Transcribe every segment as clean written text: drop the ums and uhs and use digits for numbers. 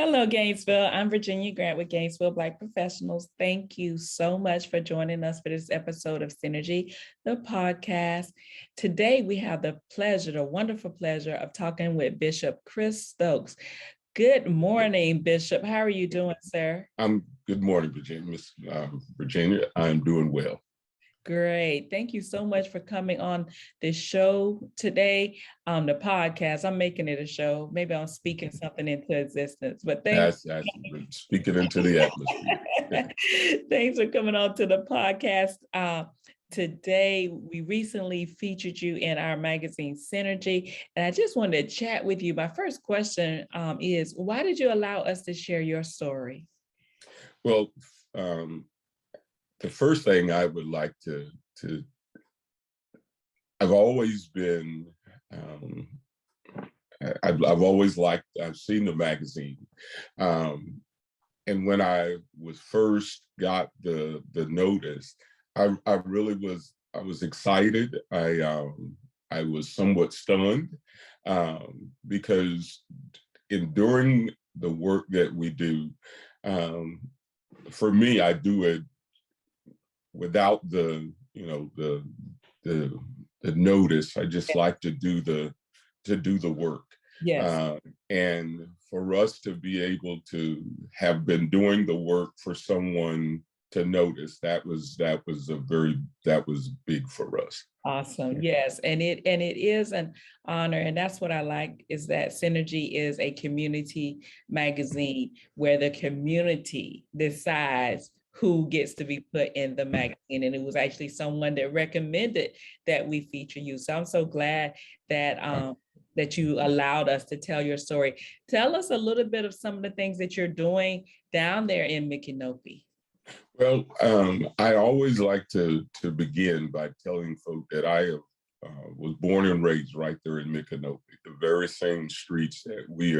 Hello, Gainesville. I'm Virginia Grant with Gainesville Black Professionals. Thank you so much for joining us for this episode of Synergy, the podcast. Today, we have the wonderful pleasure of talking with Bishop Chris Stokes. Good morning, Bishop. How are you doing, sir? Good morning, Virginia. Miss Virginia, I'm doing well. Great. Thank you so much for coming on this show today. The podcast, I'm making it a show. Maybe I'm speaking something into existence, but thanks. Speaking into the atmosphere. Thanks for coming on to the podcast. Today, we recently featured you in our magazine, Synergy, and I just wanted to chat with you. My first question is, why did you allow us to share your story? Well, the first thing I would like to I've always been, I've always liked, I've seen the magazine. And when I was first got the notice, I was excited. I was somewhat stunned because during the work that we do, for me, I do it without the notice. I just like to do the work. Yes. And for us to be able to have been doing the work for someone to notice, that was big for us. Awesome. Yes. And it is an honor. And that's what I like, is that Synergy is a community magazine where the community decides who gets to be put in the magazine. And it was actually someone that recommended that we feature you. So I'm so glad that that you allowed us to tell your story. Tell us a little bit of some of the things that you're doing down there in Micanopy. Well, I always like to begin by telling folk that I was born and raised right there in Micanopy, the very same streets that we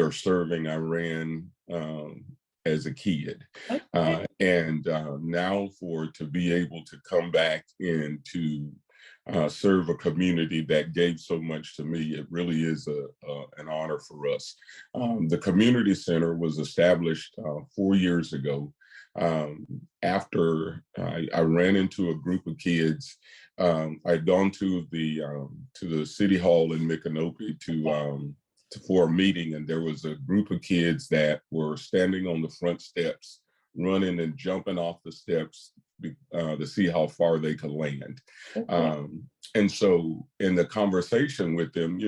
are serving. I ran as a kid. Okay. And now to be able to come back and to serve a community that gave so much to me, it really is an honor for us. The community center was established 4 years ago. After I ran into a group of kids, I'd gone to the city hall in Micanopy for a meeting, and there was a group of kids that were standing on the front steps, running and jumping off the steps to see how far they could land. Okay. And so in the conversation with them,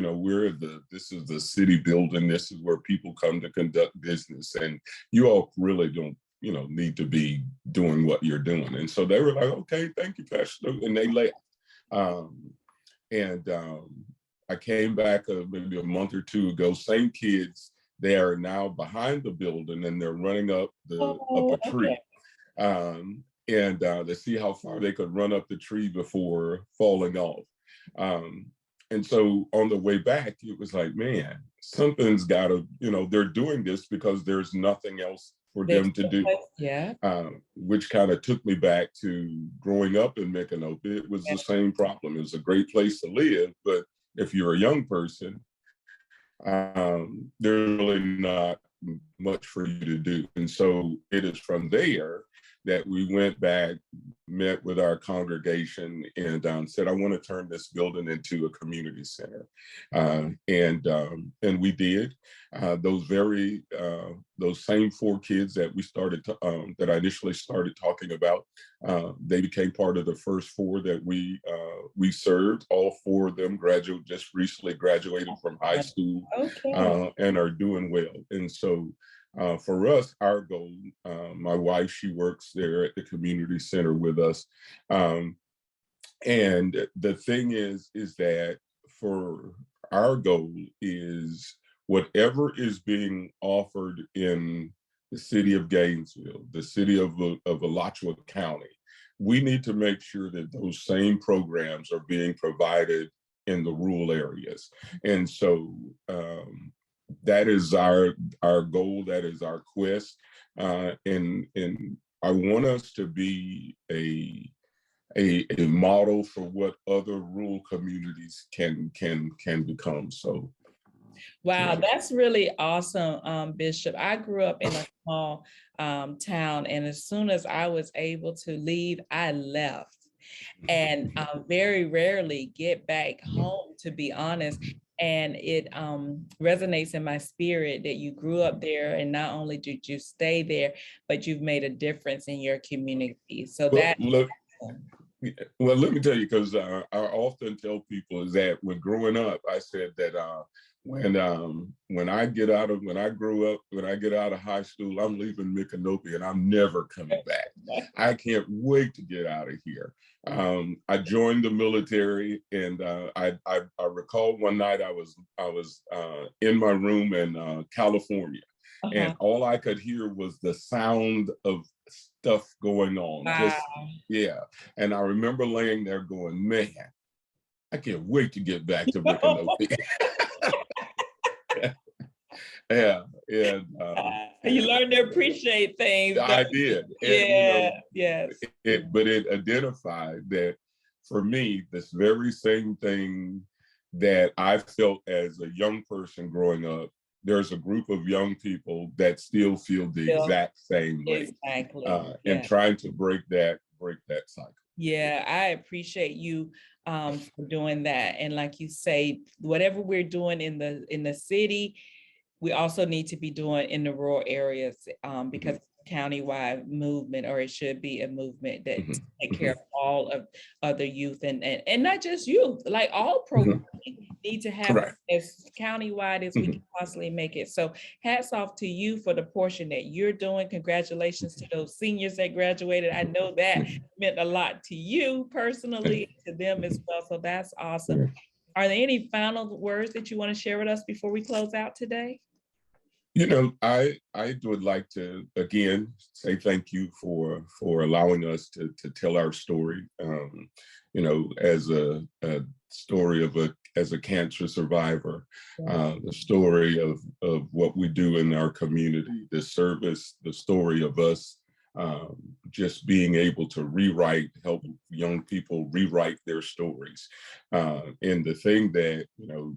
this is the city building, this is where people come to conduct business, and you all really don't need to be doing what you're doing. And so they were like, okay, thank you, Pastor. And they left. I came back maybe a month or two ago, same kids, they are now behind the building and they're running up a tree. Okay. To see how far they could run up the tree before falling off. And so on the way back, it was like, man, something's got to, they're doing this because there's nothing else for them to do. Yeah. Which kind of took me back to growing up in Micanopy. It was the same problem. It was a great place to live, but if you're a young person, there's really not much for you to do. And so it is from there that we went back, met with our congregation, and said, I want to turn this building into a community center. And we did. Those same 4 kids that we started that I initially started talking about, they became part of the first 4 that we served. All 4 of them just recently graduated from high school. Okay. And are doing well. And so for us, our goal, my wife, she works there at the community center with us. And the thing is that for our goal is whatever is being offered in the city of Gainesville, the city of Alachua County, we need to make sure that those same programs are being provided in the rural areas. And so that is our goal, that is our quest. And I want us to be a model for what other rural communities can become. So Wow, that's really awesome, Bishop. I grew up in a small town, and as soon as I was able to leave, I left, and very rarely get back home, to be honest. And it resonates in my spirit that you grew up there, and not only did you stay there, but you've made a difference in your community. So Well, that. look, well, let me tell you, because I often tell people is that when growing up, I said that when I get out of when I grew up, when I get out of high school, I'm leaving Micanopy and I'm never coming back. I can't wait to get out of here. I joined the military, and I recall one night I was in my room in California, and all I could hear was the sound of stuff going on. Wow. Just yeah. And I remember laying there going, man, I can't wait to get back to Micanopy. Yeah. And you learn to appreciate things. I did. Yeah, and, yes. But it identified that for me, this very same thing that I felt as a young person growing up, there's a group of young people that still feel the exact same way. Exactly. And trying to break that cycle. Yeah, I appreciate you for doing that. And like you say, whatever we're doing in the city, we also need to be doing in the rural areas because it's a countywide movement, or it should be a movement that take care of all of other youth and not just youth, like all programming need to happen as countywide as we can possibly make it. So hats off to you for the portion that you're doing. Congratulations to those seniors that graduated. I know that meant a lot to you personally, to them as well. So that's awesome. Are there any final words that you want to share with us before we close out today? You know, I would like to again say thank you for allowing us to tell our story. You know, as a story as a cancer survivor, the story of what we do in our community, the service, the story of us just being able to help young people rewrite their stories. And the thing that, you know,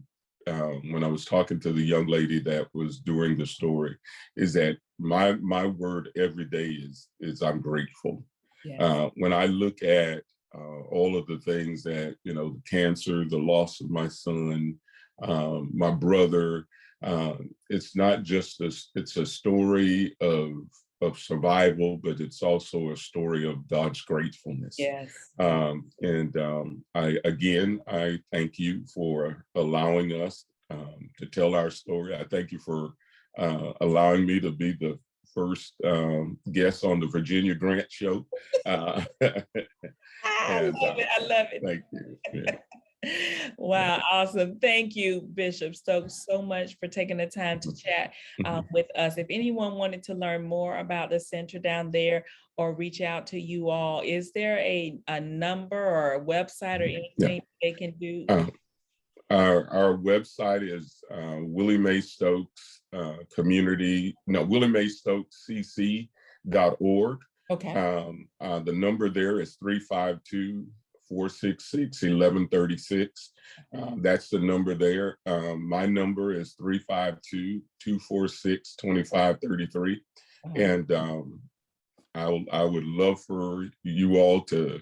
when I was talking to the young lady that was doing the story, is that my word every day is I'm grateful. Yes. When I look at all of the things that, you know, the cancer, the loss of my son, my brother, it's not just it's a story of survival, but it's also a story of God's gratefulness. Yes. I thank you for allowing us to tell our story. I thank you for allowing me to be the first guest on the Virginia Grant Show. I love it. Thank you. Yeah. Wow, awesome. Thank you, Bishop Stokes, so much for taking the time to chat with us. If anyone wanted to learn more about the center down there or reach out to you all, is there a number or a website or anything they can do? Our website is Willie Mae Stokes Willie Mae Stokes CC.org. Okay. The number there is 352-466-1136. That's the number there. My number is 352-246-2533. And I would love for you all to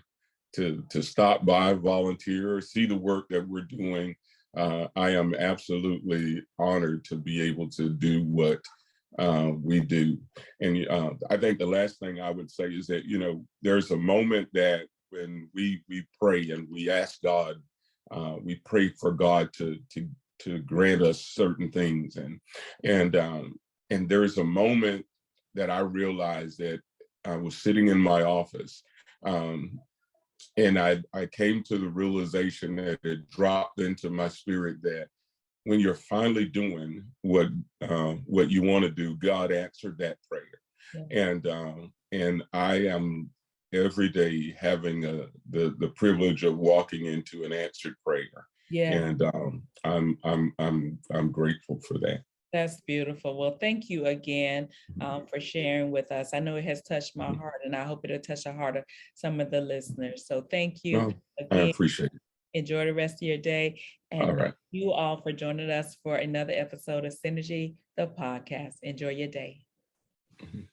stop by, volunteer, see the work that we're doing. I am absolutely honored to be able to do what we do. And I think the last thing I would say is that, you know, there's a moment that when we pray and we ask God, we pray for God to grant us certain things. And there's a moment that I realized that I was sitting in my office, and I came to the realization that it dropped into my spirit that when you're finally doing what you want to do, God answered that prayer. Yeah. And I am every day having the privilege of walking into an answered prayer. Yeah. And I'm grateful for that. That's beautiful. Well, thank you again for sharing with us. I know it has touched my heart, and I hope it'll touch the heart of some of the listeners. So thank you. Well, again. I appreciate it. Enjoy the rest of your day. All And right. thank you all for joining us for another episode of Synergy, the podcast. Enjoy your day. Mhm.